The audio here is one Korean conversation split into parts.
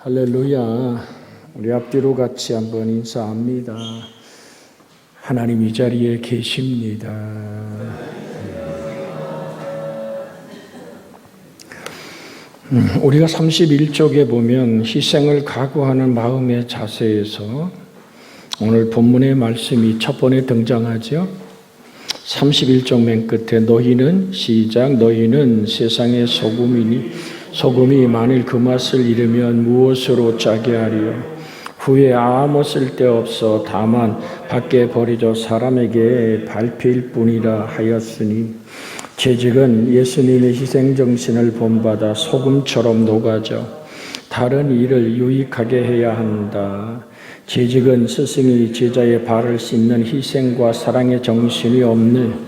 할렐루야. 우리 앞뒤로 같이 한번 인사합니다. 하나님 이 자리에 계십니다. 우리가 31쪽에 보면 희생을 각오하는 마음의 자세에서 오늘 본문의 말씀이 첫 번에 등장하죠. 31쪽 맨 끝에 너희는 세상의 소금이니 소금이 만일 그 맛을 잃으면 무엇으로 짜게 하리요. 후에 아무 쓸데없어 다만 밖에 버리져 사람에게 밟힐 뿐이라 하였으니 재직은 예수님의 희생정신을 본받아 소금처럼 녹아져 다른 일을 유익하게 해야 한다. 재직은 스승이 제자의 발을 씻는 희생과 사랑의 정신이 없는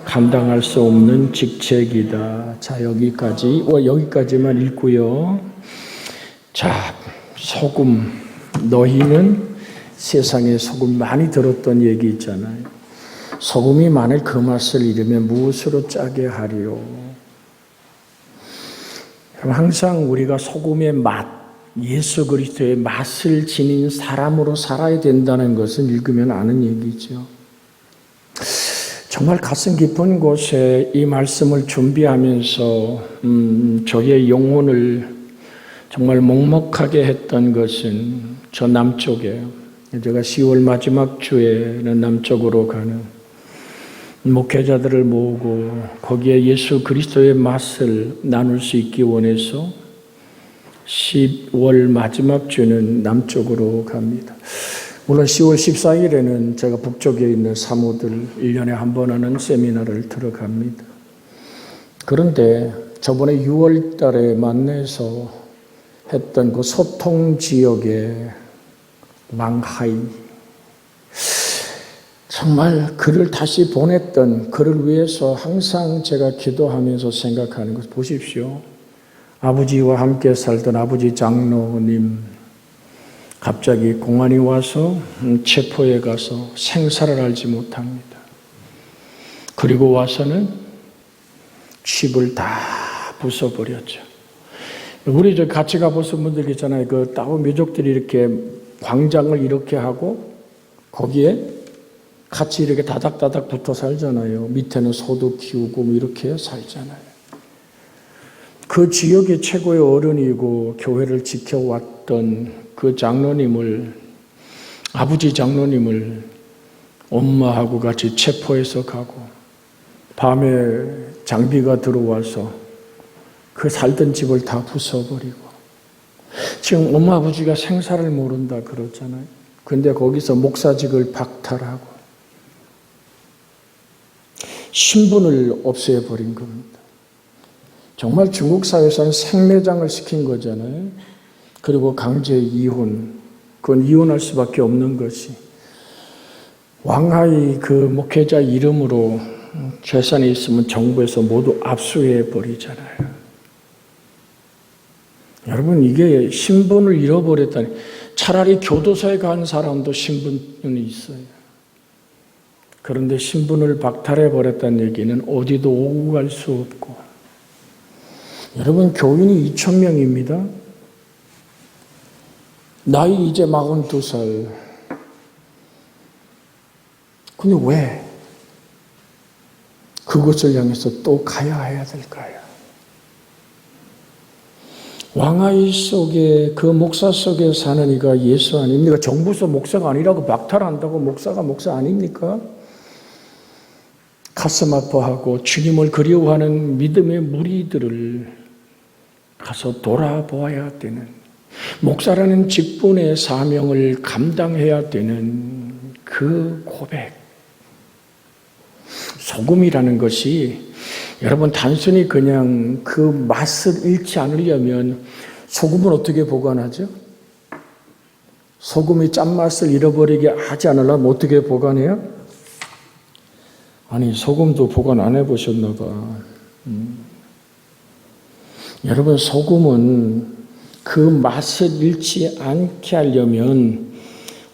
감당할 수 없는 직책이다. 자, 여기까지만 읽고요. 자, 소금, 너희는 세상에 소금 많이 들었던 얘기 있잖아요. 소금이 만일 그 맛을 잃으면 무엇으로 짜게 하리요? 항상 우리가 소금의 맛, 예수 그리스도의 맛을 지닌 사람으로 살아야 된다는 것은 읽으면 아는 얘기죠. 정말 가슴 깊은 곳에 이 말씀을 준비하면서 저의 영혼을 정말 먹먹하게 했던 것은 저 남쪽에, 제가 10월 마지막 주에는 남쪽으로 가는 목회자들을 모으고 거기에 예수 그리스도의 맛을 나눌 수 있기 원해서 10월 마지막 주는 남쪽으로 갑니다. 물론 10월 14일에는 제가 북쪽에 있는 사모들 1년에 한 번 하는 세미나를 들어갑니다. 그런데 저번에 6월 달에 만나서 했던 그 소통 지역의 망하이, 정말 그를 다시 보냈던 그를 위해서 항상 제가 기도하면서 생각하는 것 보십시오. 아버지와 함께 살던 아버지 장로님 갑자기 공안이 와서 체포해 가서 생사를 알지 못합니다. 그리고 와서는 칩을 다 부숴버렸죠. 우리 저 같이 가보신 분들 있잖아요. 그 따오 민족들이 이렇게 광장을 이렇게 하고 거기에 같이 이렇게 다닥다닥 붙어 살잖아요. 밑에는 소도 키우고 뭐 이렇게 살잖아요. 그 지역의 최고의 어른이고 교회를 지켜왔던 그 장로님을, 아버지 장로님을 엄마하고 같이 체포해서 가고 밤에 장비가 들어와서 그 살던 집을 다 부숴버리고 지금 엄마 아버지가 생사를 모른다 그러잖아요. 근데 거기서 목사직을 박탈하고 신분을 없애버린 겁니다. 정말 중국 사회에서는 생매장을 시킨 거잖아요. 그리고 강제 이혼, 그건 이혼할 수밖에 없는 것이 왕하이 그 목회자 이름으로 재산이 있으면 정부에서 모두 압수해 버리잖아요. 여러분, 이게 신분을 잃어버렸다니. 차라리 교도소에 간 사람도 신분이 있어요. 그런데 신분을 박탈해 버렸다는 얘기는 어디도 오고 갈 수 없고. 여러분, 교인이 2,000명입니다. 나이 이제 42살. 근데 왜 그것을 향해서 또 가야 해야 될까요? 왕하이 속에 그 목사 속에 사는 이가 예수 아닙니까? 정부서 목사가 아니라고 박탈한다고 목사가 목사 아닙니까? 가슴 아파하고 주님을 그리워하는 믿음의 무리들을 가서 돌아보아야 되는, 목사라는 직분의 사명을 감당해야 되는 그 고백. 소금이라는 것이 여러분 단순히 그냥 그 맛을 잃지 않으려면 소금은 어떻게 보관하죠? 소금이 짠맛을 잃어버리게 하지 않으려면 어떻게 보관해요? 아니, 소금도 보관 안 해보셨나 봐. 여러분, 소금은 그 맛을 잃지 않게 하려면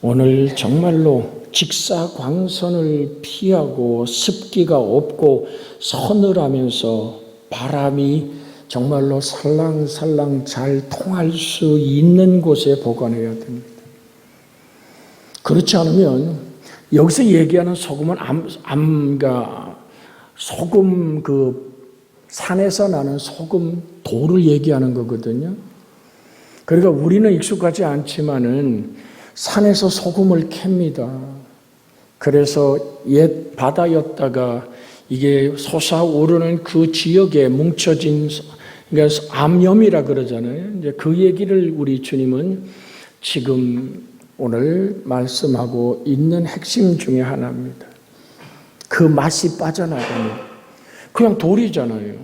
오늘 정말로 직사광선을 피하고 습기가 없고 서늘하면서 바람이 정말로 살랑살랑 잘 통할 수 있는 곳에 보관해야 됩니다. 그렇지 않으면 여기서 얘기하는 소금은 소금 산에서 나는 소금 돌을 얘기하는 거거든요. 그러니까 우리는 익숙하지 않지만은 산에서 소금을 캡니다. 그래서 옛 바다였다가 이게 솟아오르는 그 지역에 뭉쳐진, 그러니까 암염이라 그러잖아요. 이제 그 얘기를 우리 주님은 지금 오늘 말씀하고 있는 핵심 중에 하나입니다. 그 맛이 빠져나가는. 그냥 돌이잖아요.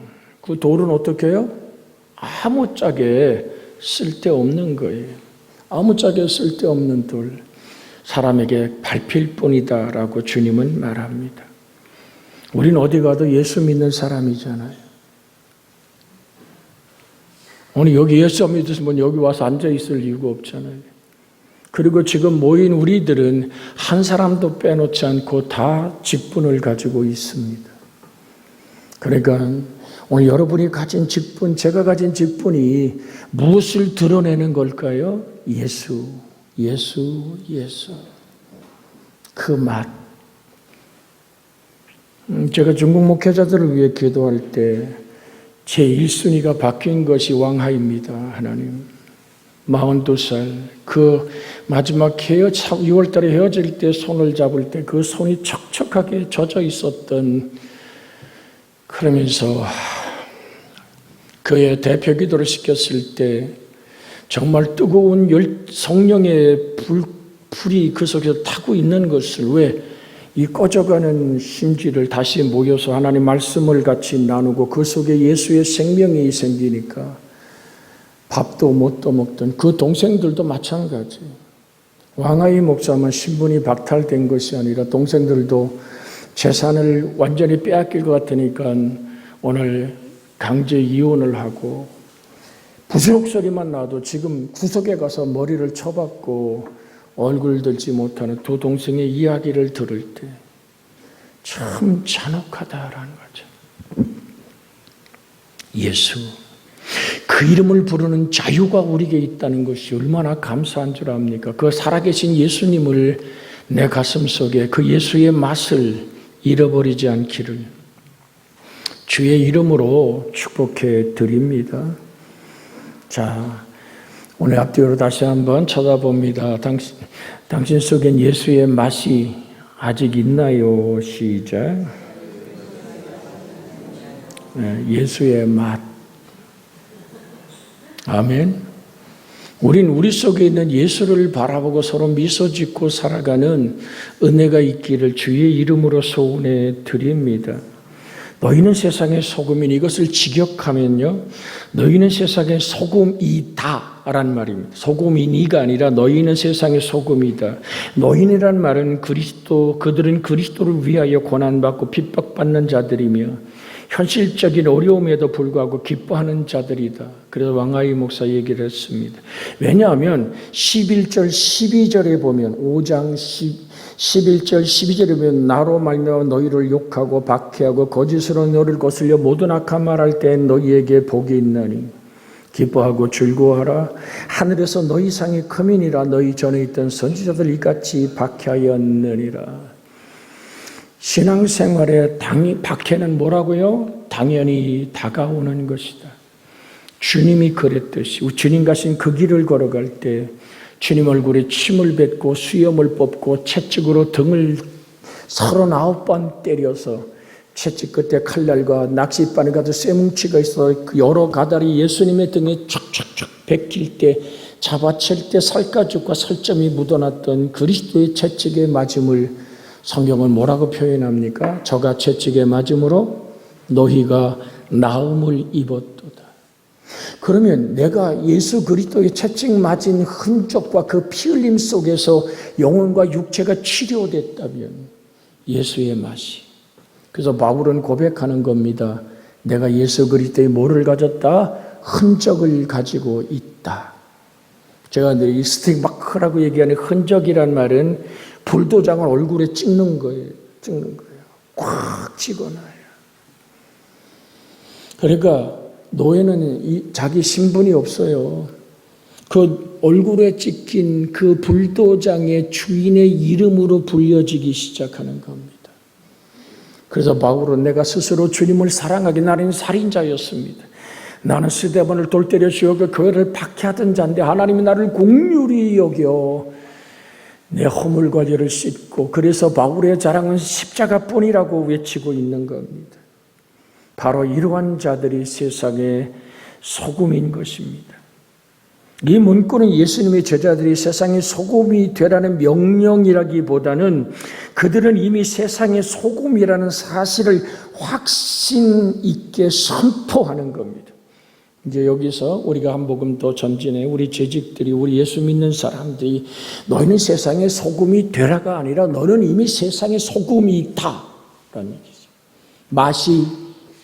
그 돌은 어떻게 해요? 아무짝에 쓸데없는 거예요. 아무짝에 쓸데없는 돌. 사람에게 밟힐 뿐이다라고 주님은 말합니다. 우린 어디 가도 예수 믿는 사람이잖아요. 오늘 여기 예수 믿으시면 여기 와서 앉아 있을 이유가 없잖아요. 그리고 지금 모인 우리들은 한 사람도 빼놓지 않고 다 직분을 가지고 있습니다. 그러니까 오늘 여러분이 가진 직분, 제가 가진 직분이 무엇을 드러내는 걸까요? 예수. 그 맛. 제가 중국 목회자들을 위해 기도할 때 제 1순위가 바뀐 것이 왕하입니다. 하나님. 42살 그 마지막 6월 달에 헤어질 때 손을 잡을 때 그 손이 척척하게 젖어 있었던, 그러면서 그의 대표 기도를 시켰을 때 정말 뜨거운 성령의 불이 그 속에서 타고 있는 것을, 왜 이 꺼져가는 심지를 다시 모여서 하나님 말씀을 같이 나누고 그 속에 예수의 생명이 생기니까 밥도 못 먹던 그 동생들도 마찬가지. 왕하이 목사만 신분이 박탈된 것이 아니라 동생들도 재산을 완전히 빼앗길 것 같으니까 오늘 강제 이혼을 하고, 부스럭 소리만 나도 지금 구석에 가서 머리를 쳐박고 얼굴 들지 못하는 두 동생의 이야기를 들을 때 참 잔혹하다라는 거죠. 예수, 그 이름을 부르는 자유가 우리에게 있다는 것이 얼마나 감사한 줄 압니까? 그 살아계신 예수님을 내 가슴 속에, 그 예수의 맛을 잃어버리지 않기를 주의 이름으로 축복해 드립니다. 자, 오늘 앞뒤로 다시 한번 쳐다봅니다. 당신 속엔 예수의 맛이 아직 있나요? 시작. 예수의 맛. 아멘. 우린 우리 속에 있는 예수를 바라보고 서로 미소 짓고 살아가는 은혜가 있기를 주의 이름으로 소원해 드립니다. 너희는 세상의 소금이니, 이것을 직역하면요, 너희는 세상의 소금이다 라는 말입니다. 소금이니가 아니라 너희는 세상의 소금이다. 너희는 말은 그들은 그리스도를 위하여 고난받고 핍박받는 자들이며 현실적인 어려움에도 불구하고 기뻐하는 자들이다. 그래서 왕하이 목사 얘기를 했습니다. 왜냐하면 11절 12절에 보면 5장 11절 12절에 보면 나로 말미암아 너희를 욕하고 박해하고 거짓으로 너를 거슬려 모든 악한 말할 때 너희에게 복이 있나니 기뻐하고 즐거워하라. 하늘에서 너희 상이 크민이라. 너희 전에 있던 선지자들 이같이 박해하였느니라. 신앙생활의 박해는 뭐라고요? 당연히 다가오는 것이다. 주님이 그랬듯이 주님 가신 그 길을 걸어갈 때 주님 얼굴에 침을 뱉고 수염을 뽑고 채찍으로 등을 39번 때려서 채찍 끝에 칼날과 낚싯바늘 같은 쇠뭉치가 있어 그 여러 가닥이 예수님의 등에 촥촥촥 베낄 때, 잡아챌 때 살가죽과 살점이 묻어났던 그리스도의 채찍에 맞음을 성경은 뭐라고 표현합니까? 저가 채찍에 맞음으로 너희가 나음을 입었도다. 그러면 내가 예수 그리스도의 채찍 맞은 흔적과 그 피 흘림 속에서 영혼과 육체가 치료됐다면 예수의 맛이. 그래서 바울은 고백하는 겁니다. 내가 예수 그리스도의 뭐를 가졌다? 흔적을 가지고 있다. 제가 이 스틱마크라고 얘기하는 흔적이란 말은 불도장을 얼굴에 찍는 거예요. 꽉 찍어놔요. 그러니까 노예는 자기 신분이 없어요. 그 얼굴에 찍힌 그 불도장의 주인의 이름으로 불려지기 시작하는 겁니다. 그래서 바울은 내가 스스로 주님을 사랑하기 나는 살인자였습니다. 나는 스데반을 돌 때려 죽여 교회를 박해하던 자인데 하나님이 나를 긍휼히 여겨 내 허물과 죄를 씻고, 그래서 바울의 자랑은 십자가뿐이라고 외치고 있는 겁니다. 바로 이러한 자들이 세상의 소금인 것입니다. 이 문구는 예수님의 제자들이 세상의 소금이 되라는 명령이라기보다는 그들은 이미 세상의 소금이라는 사실을 확신 있게 선포하는 겁니다. 이제 여기서 우리가 한 복음 더 전진해 우리 재직들이, 우리 예수 믿는 사람들이 너희는 세상의 소금이 되라가 아니라 너는 이미 세상의 소금이다 라는 얘기죠. 맛이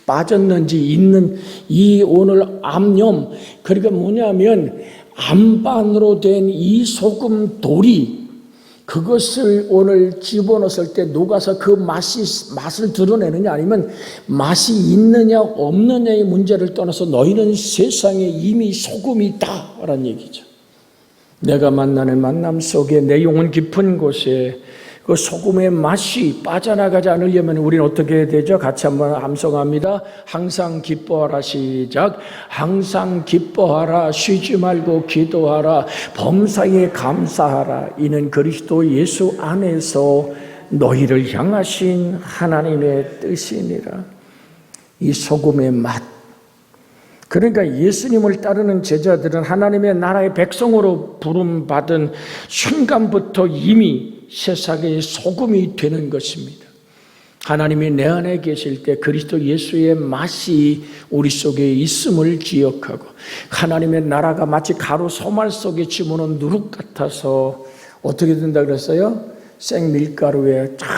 빠졌는지 있는 이 오늘 암염, 그러니까 뭐냐면 암반으로 된 이 소금 돌이 그것을 오늘 집어넣었을 때 녹아서 그 맛을 드러내느냐 아니면 맛이 있느냐 없느냐의 문제를 떠나서 너희는 세상에 이미 소금이다라는 얘기죠. 내가 만나는 만남 속에 내 영혼 깊은 곳에 그 소금의 맛이 빠져나가지 않으려면 우리는 어떻게 해야 되죠? 같이 한번 함성합니다. 항상 기뻐하라. 시작. 항상 기뻐하라. 쉬지 말고 기도하라. 범사에 감사하라. 이는 그리스도 예수 안에서 너희를 향하신 하나님의 뜻이니라. 이 소금의 맛. 그러니까 예수님을 따르는 제자들은 하나님의 나라의 백성으로 부름받은 순간부터 이미 세상의 소금이 되는 것입니다. 하나님이 내 안에 계실 때 그리스도 예수의 맛이 우리 속에 있음을 기억하고, 하나님의 나라가 마치 가루 소말 속에 집어넣은 누룩 같아서 어떻게 된다 그랬어요? 생밀가루에 쫙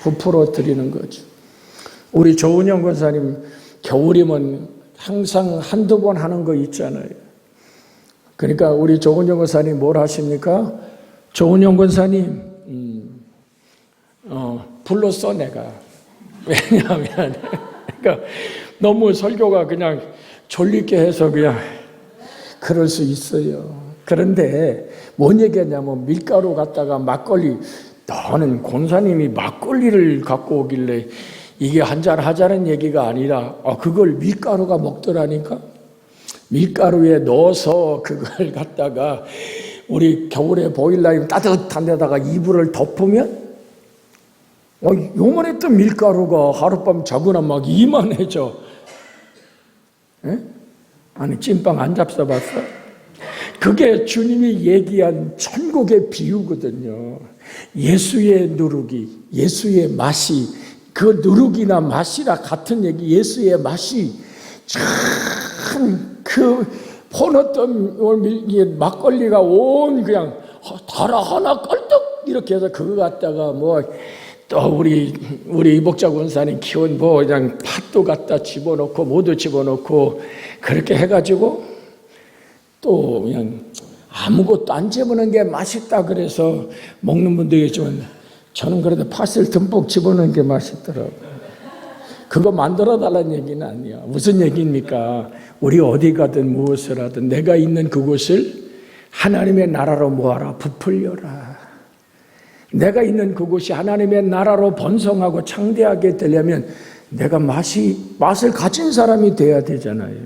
부풀어 드리는 거죠. 우리 조은영 권사님 겨울이면 항상 한두 번 하는 거 있잖아요. 그러니까 우리 조은영 권사님 뭘 하십니까? 조은영 권사님, 불렀어 내가. 왜냐하면 그러니까 너무 설교가 그냥 졸리게 해서 그냥 그럴 수 있어요. 그런데 뭔 얘기했냐면 밀가루 갖다가 막걸리, 너는 권사님이 막걸리를 갖고 오길래 이게 한잔 하자는 얘기가 아니라 그걸 밀가루가 먹더라니까. 밀가루에 넣어서 그걸 갖다가 우리 겨울에 보일러에 따뜻한 데다가 이불을 덮으면 요만했던 밀가루가 하룻밤 자고나 막 이만해져. 에? 아니 찐빵 안 잡숴봤어? 그게 주님이 얘기한 천국의 비유거든요. 예수의 누룩이, 예수의 맛이, 그 누룩이나 맛이라 같은 얘기. 예수의 맛이 참 그 퍼넣었던 막걸리가 온 그냥 달아 하나 껄떡 이렇게 해서 그거 갖다가 뭐 또 우리 이복자 권사님 키운 뭐 그냥 팥도 갖다 집어넣고 모두 집어넣고 그렇게 해가지고 또 그냥 아무것도 안 집어넣은 게 맛있다 그래서 먹는 분도 있지만 저는 그래도 팥을 듬뿍 집어넣은 게 맛있더라고요. 그거 만들어 달라는 얘기는 아니야. 무슨 얘기입니까? 우리 어디 가든 무엇을 하든 내가 있는 그곳을 하나님의 나라로 모아라, 부풀려라. 내가 있는 그곳이 하나님의 나라로 번성하고 창대하게 되려면 내가 맛을 가진 사람이 돼야 되잖아요.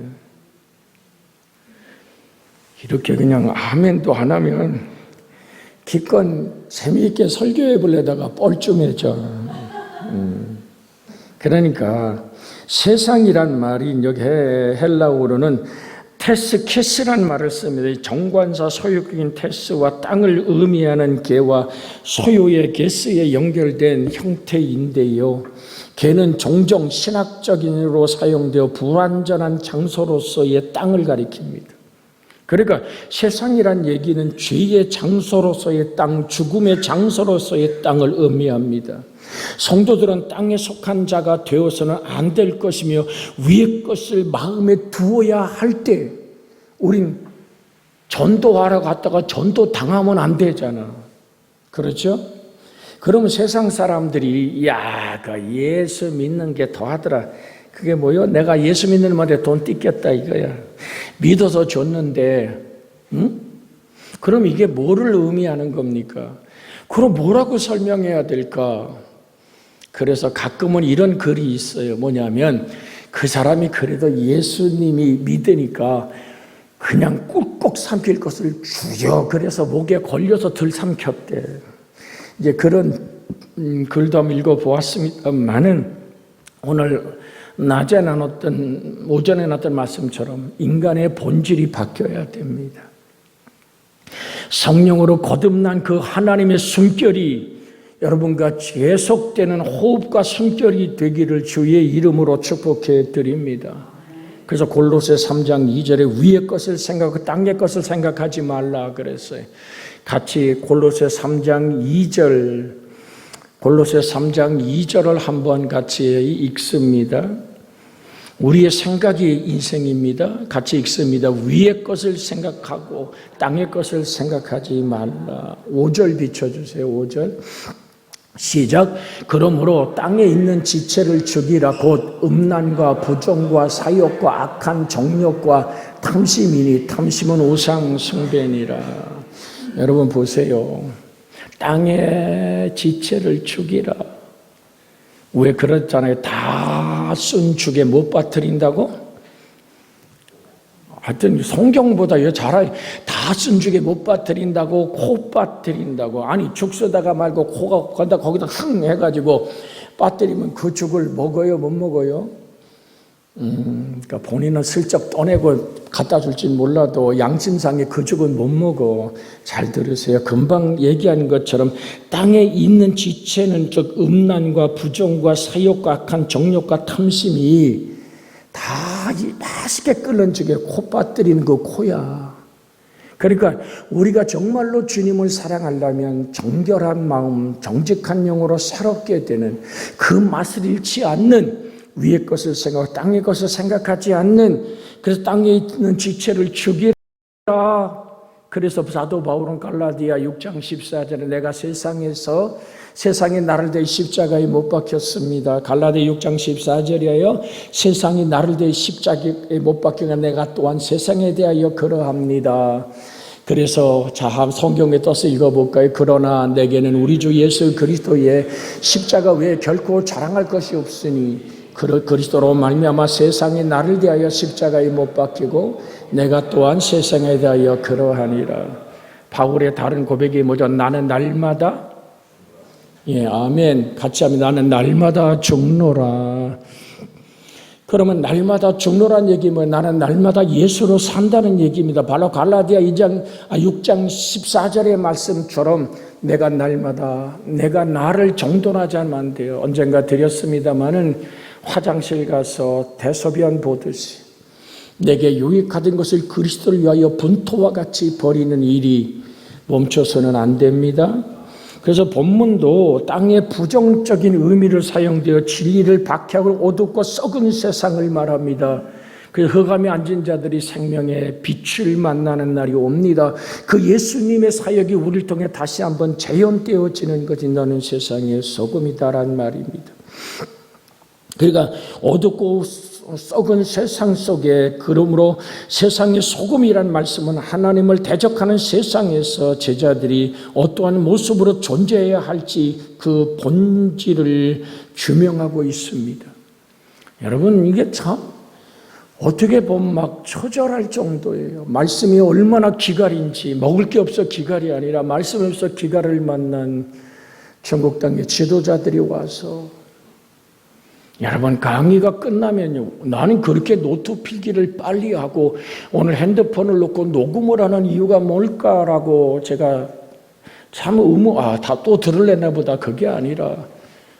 이렇게 그냥 아멘도 안 하면 기껏 재미있게 설교해 보려다가 뻘쭘해져. 그러니까 세상이란 말이 여기 헬라어로는 테스케스란 말을 씁니다. 정관사 소유격인 테스와 땅을 의미하는 개와 소유의 게스에 연결된 형태인데요. 개는 종종 신학적인으로 사용되어 불완전한 장소로서의 땅을 가리킵니다. 그러니까 세상이란 얘기는 죄의 장소로서의 땅, 죽음의 장소로서의 땅을 의미합니다. 성도들은 땅에 속한 자가 되어서는 안 될 것이며 위의 것을 마음에 두어야 할 때 우린 전도하러 갔다가 전도 당하면 안 되잖아. 그렇죠? 그러면 세상 사람들이 그 예수 믿는 게 더하더라. 그게 뭐요? 내가 예수 믿는 놈한테 돈 띠겠다 이거야. 믿어서 줬는데, 응? 그럼 이게 뭐를 의미하는 겁니까? 그럼 뭐라고 설명해야 될까? 그래서 가끔은 이런 글이 있어요. 뭐냐면 그 사람이 그래도 예수님이 믿으니까 그냥 꾹꾹 삼킬 것을 주여. 그래서 목에 걸려서 들 삼켰대. 이제 그런 글도 한번 읽어보았습니다만은 오늘 낮에 나눴던, 오전에 나눴던 말씀처럼 인간의 본질이 바뀌어야 됩니다. 성령으로 거듭난 그 하나님의 숨결이 여러분과 계속되는 호흡과 숨결이 되기를 주의 이름으로 축복해 드립니다. 그래서 골로새 3장 2절에 위의 것을 생각하고 땅의 것을 생각하지 말라 그랬어요. 같이 골로새 3장 2절을 한번 같이 읽습니다. 우리의 생각이 인생입니다. 같이 읽습니다. 위의 것을 생각하고 땅의 것을 생각하지 말라. 5절 비춰주세요. 5절 시작. 그러므로 땅에 있는 지체를 죽이라. 곧 음란과 부정과 사욕과 악한 정욕과 탐심이니 탐심은 우상 숭배니라. 여러분 보세요. 땅의 지체를 죽이라. 왜 그렇잖아요. 다 쓴 죽에 못 빠뜨린다고? 하여튼 성경보다 다 쓴 죽에 못 빠뜨린다고, 코 빠뜨린다고. 아니 죽 쓰다가 말고 코가 건다 거기다 흥 해가지고 빠뜨리면 그 죽을 먹어요, 못 먹어요? 그러니까 본인은 슬쩍 떠내고 갖다 줄지 몰라도 양심상에 그 죽은 못 먹어. 잘 들으세요. 금방 얘기한 것처럼 땅에 있는 지체는 즉 음란과 부정과 사욕과 악한 정욕과 탐심이 다 맛있게 끓는 죽에 코 빠뜨리는 그 코야. 그러니까 우리가 정말로 주님을 사랑하려면 정결한 마음, 정직한 영으로 새롭게 되는 그 맛을 잃지 않는 위의 것을 생각하고 땅의 것을 생각하지 않는, 그래서 땅에 있는 지체를 죽이라. 그래서 사도 바울은 갈라디아 6장 14절에 내가 세상에 나를 대해 십자가에 못 박혔습니다. 갈라디아 6장 14절이에요. 세상이 나를 대해 십자가에 못 박힌 내가 또한 세상에 대하여 그러합니다. 그래서 성경에 떠서 읽어볼까요? 그러나 내게는 우리 주 예수 그리스도의 십자가 외에 결코 자랑할 것이 없으니 그리스도로 말미암아 세상이 나를 대하여 십자가에 못 박히고 내가 또한 세상에 대하여 그러하니라. 바울의 다른 고백이 뭐죠? 나는 날마다, 아멘. 같이 하면 나는 날마다 죽노라. 그러면 날마다 죽노란 얘기 뭐예요? 나는 날마다 예수로 산다는 얘기입니다. 바로 갈라디아 6장 14절의 말씀처럼 내가 나를 정돈하지 않으면 안 돼요. 언젠가 드렸습니다마는 화장실 가서 대소변 보듯이 내게 유익하던 것을 그리스도를 위하여 분토와 같이 버리는 일이 멈춰서는 안 됩니다. 그래서 본문도 땅의 부정적인 의미를 사용되어 진리를 박해하고 어둡고 썩은 세상을 말합니다. 그래서 흑암에 앉은 자들이 생명의 빛을 만나는 날이 옵니다. 그 예수님의 사역이 우리를 통해 다시 한번 재현되어지는 것이 너는 세상의 소금이다라는 말입니다. 그러니까 어둡고 썩은 세상 속에, 그러므로 세상의 소금이란 말씀은 하나님을 대적하는 세상에서 제자들이 어떠한 모습으로 존재해야 할지 그 본질을 규명하고 있습니다. 여러분 이게 참 어떻게 보면 막 초절할 정도예요. 말씀이 얼마나 기갈인지, 먹을 게 없어 기갈이 아니라 말씀이 없어 기갈을 만난 천국 땅의 지도자들이 와서, 여러분 강의가 끝나면요, 나는 그렇게 노트 필기를 빨리 하고 오늘 핸드폰을 놓고 녹음을 하는 이유가 뭘까라고 제가 참 다 또 들을래나 보다. 그게 아니라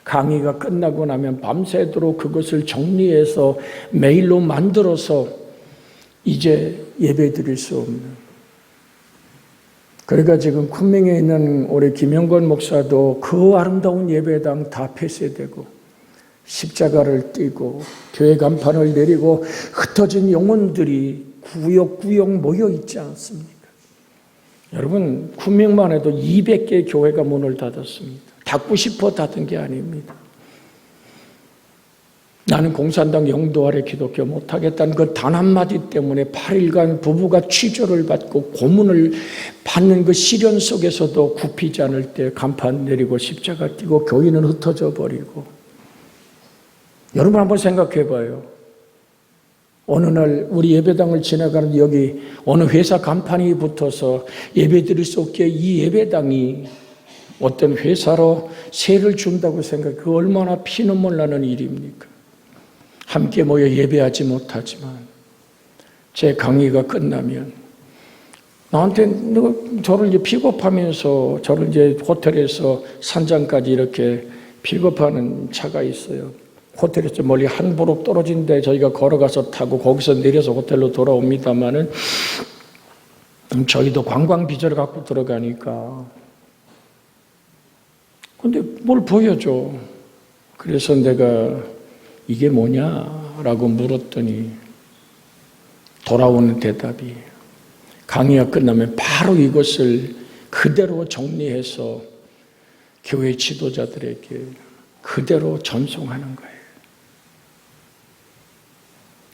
강의가 끝나고 나면 밤새도록 그것을 정리해서 메일로 만들어서 이제 예배 드릴 수 없는. 그러니까 지금 쿤밍에 있는 우리 김영건 목사도 그 아름다운 예배당 다 폐쇄되고 십자가를 띠고 교회 간판을 내리고 흩어진 영혼들이 구역구역 모여 있지 않습니까? 여러분 쿤밍만 해도 200개의 교회가 문을 닫았습니다. 닫고 싶어 닫은 게 아닙니다. 나는 공산당 영도 아래 기독교 못하겠다는 그 단 한마디 때문에 8일간 부부가 취조를 받고 고문을 받는 그 시련 속에서도 굽히지 않을 때 간판 내리고 십자가 띄고 교인은 흩어져 버리고. 여러분 한번 생각해 봐요. 어느 날 우리 예배당을 지나가는데 여기 어느 회사 간판이 붙어서 예배 드릴 수 없게 이 예배당이 어떤 회사로 세를 준다고 생각해. 그 얼마나 피눈물 나는 일입니까? 함께 모여 예배하지 못하지만 제 강의가 끝나면 나한테 저를 이제 픽업하면서 저를 이제 호텔에서 산장까지 이렇게 픽업하는 차가 있어요. 호텔에서 멀리 한 부로 떨어진 데 저희가 걸어가서 타고 거기서 내려서 호텔로 돌아옵니다마는 저희도 관광 비자를 갖고 들어가니까 근데 뭘 보여줘. 그래서 내가 이게 뭐냐라고 물었더니 돌아오는 대답이 강의가 끝나면 바로 이것을 그대로 정리해서 교회 지도자들에게 그대로 전송하는 거예요.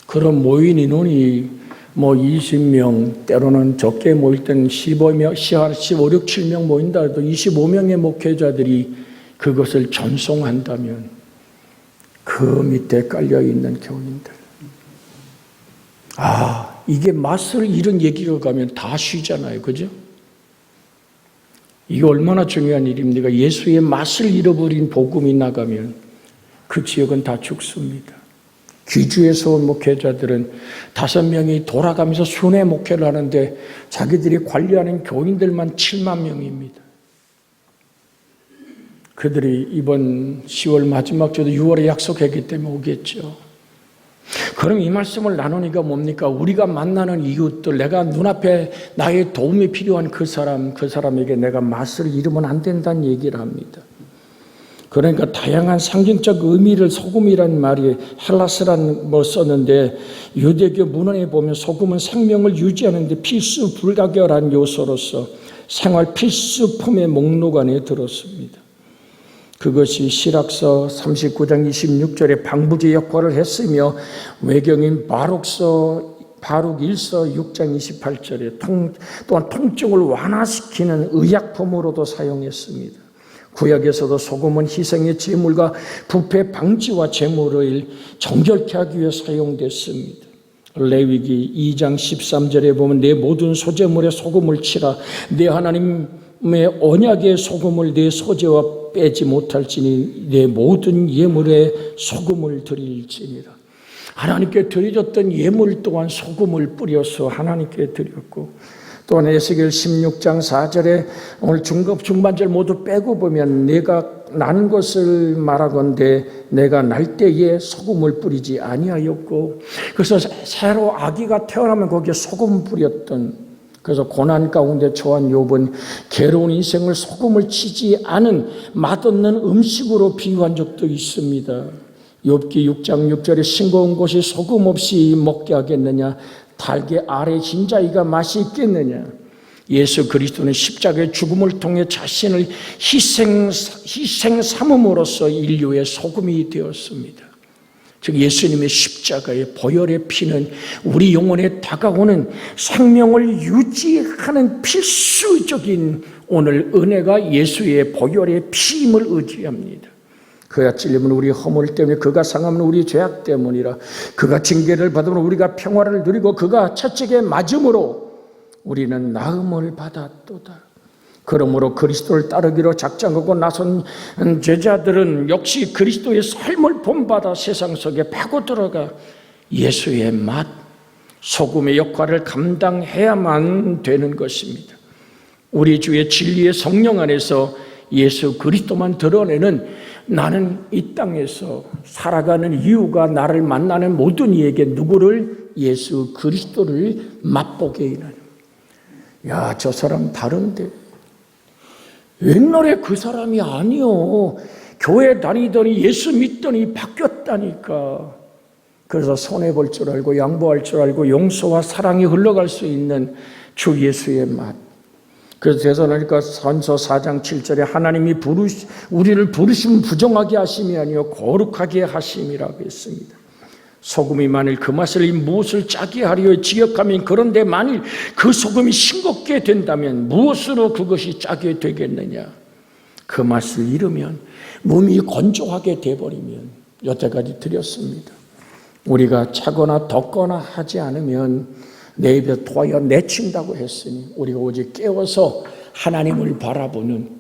그런 모인 인원이 20명, 때로는 적게 모일 때는 15명, 15, 6, 7명 모인다 해도 25명의 목회자들이 그것을 전송한다면 그 밑에 깔려있는 교인들. 이게 맛을 잃은 얘기가 가면 다 쉬잖아요. 그죠? 이게 얼마나 중요한 일입니까? 예수의 맛을 잃어버린 복음이 나가면 그 지역은 다 죽습니다. 귀주에서 온 목회자들은 5명이 돌아가면서 순회 목회를 하는데 자기들이 관리하는 교인들만 7만 명입니다. 그들이 이번 10월 마지막 주도 6월에 약속했기 때문에 오겠죠. 그럼 이 말씀을 나누니까 뭡니까? 우리가 만나는 이웃들, 내가 눈앞에 나의 도움이 필요한 그 사람에게 내가 맛을 잃으면 안 된다는 얘기를 합니다. 그러니까 다양한 상징적 의미를 소금이라는 말이 헬라스라는 걸 썼는데 유대교 문헌에 보면 소금은 생명을 유지하는 데 필수 불가결한 요소로서 생활 필수품의 목록 안에 들었습니다. 그것이 시락서 39장 26절에 방부제 역할을 했으며 외경인 바룩 1서 6장 28절에 또한 통증을 완화시키는 의약품으로도 사용했습니다. 구약에서도 소금은 희생의 제물과 부패 방지와 제물을 정결케 하기 위해 사용됐습니다. 레위기 2장 13절에 보면 내 모든 소제물에 소금을 치라. 내 하나님의 언약의 소금을 내 소제와 빼지 못할지니 내 모든 예물에 소금을 드릴지니라. 하나님께 드려졌던 예물 또한 소금을 뿌려서 하나님께 드렸고, 또한 에스겔 16장 4절에 오늘 중반절 모두 빼고 보면 내가 난 것을 말하건대 내가 날 때에 소금을 뿌리지 아니하였고, 그래서 새로 아기가 태어나면 거기에 소금 뿌렸던, 그래서 고난 가운데 처한 욥은 괴로운 인생을 소금을 치지 않은 맛없는 음식으로 비유한 적도 있습니다. 욥기 6장 6절에 싱거운 곳이 소금 없이 먹게 하겠느냐, 달게 아래 흰자위가 맛이 있겠느냐. 예수 그리스도는 십자가의 죽음을 통해 자신을 희생 삼음으로써 인류의 소금이 되었습니다. 즉 예수님의 십자가의 보혈의 피는 우리 영혼에 다가오는 생명을 유지하는 필수적인 오늘 은혜가 예수의 보혈의 피임을 의지합니다. 그가 찔림은 우리 허물 때문에, 그가 상함은 우리 죄악 때문이라. 그가 징계를 받으면 우리가 평화를 누리고 그가 채찍에 맞음으로 우리는 나음을 받았도다. 그러므로 그리스도를 따르기로 작정하고 나선 제자들은 역시 그리스도의 삶을 본받아 세상 속에 파고들어가 예수의 맛, 소금의 역할을 감당해야만 되는 것입니다. 우리 주의 진리의 성령 안에서 예수 그리스도만 드러내는, 나는 이 땅에서 살아가는 이유가 나를 만나는 모든 이에게 누구를? 예수 그리스도를 맛보게 하는. 야, 저 사람 다른데. 옛날에 그 사람이 아니요. 교회 다니더니 예수 믿더니 바뀌었다니까. 그래서 손해볼 줄 알고 양보할 줄 알고 용서와 사랑이 흘러갈 수 있는 주 예수의 맛. 그래서 데살로니가 전서 4장 7절에 하나님이 우리를 부르심은 부정하게 하심이 아니요 거룩하게 하심이라고 했습니다. 소금이 만일 그 맛을 무엇을 짜게 하려 지역하면, 그런데 만일 그 소금이 싱겁게 된다면 무엇으로 그것이 짜게 되겠느냐. 그 맛을 잃으면, 몸이 건조하게 돼버리면, 여태까지 드렸습니다. 우리가 차거나 덥거나 하지 않으면 내 입에 토하여 내친다고 했으니, 우리가 오직 깨워서 하나님을 바라보는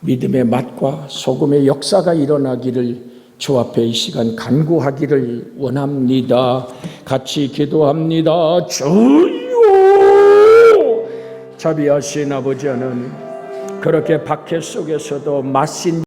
믿음의 맛과 소금의 역사가 일어나기를 주 앞에 이 시간 간구하기를 원합니다. 같이 기도합니다. 주여, 자비하신 아버지 하나님, 그렇게 박해 속에서도 마신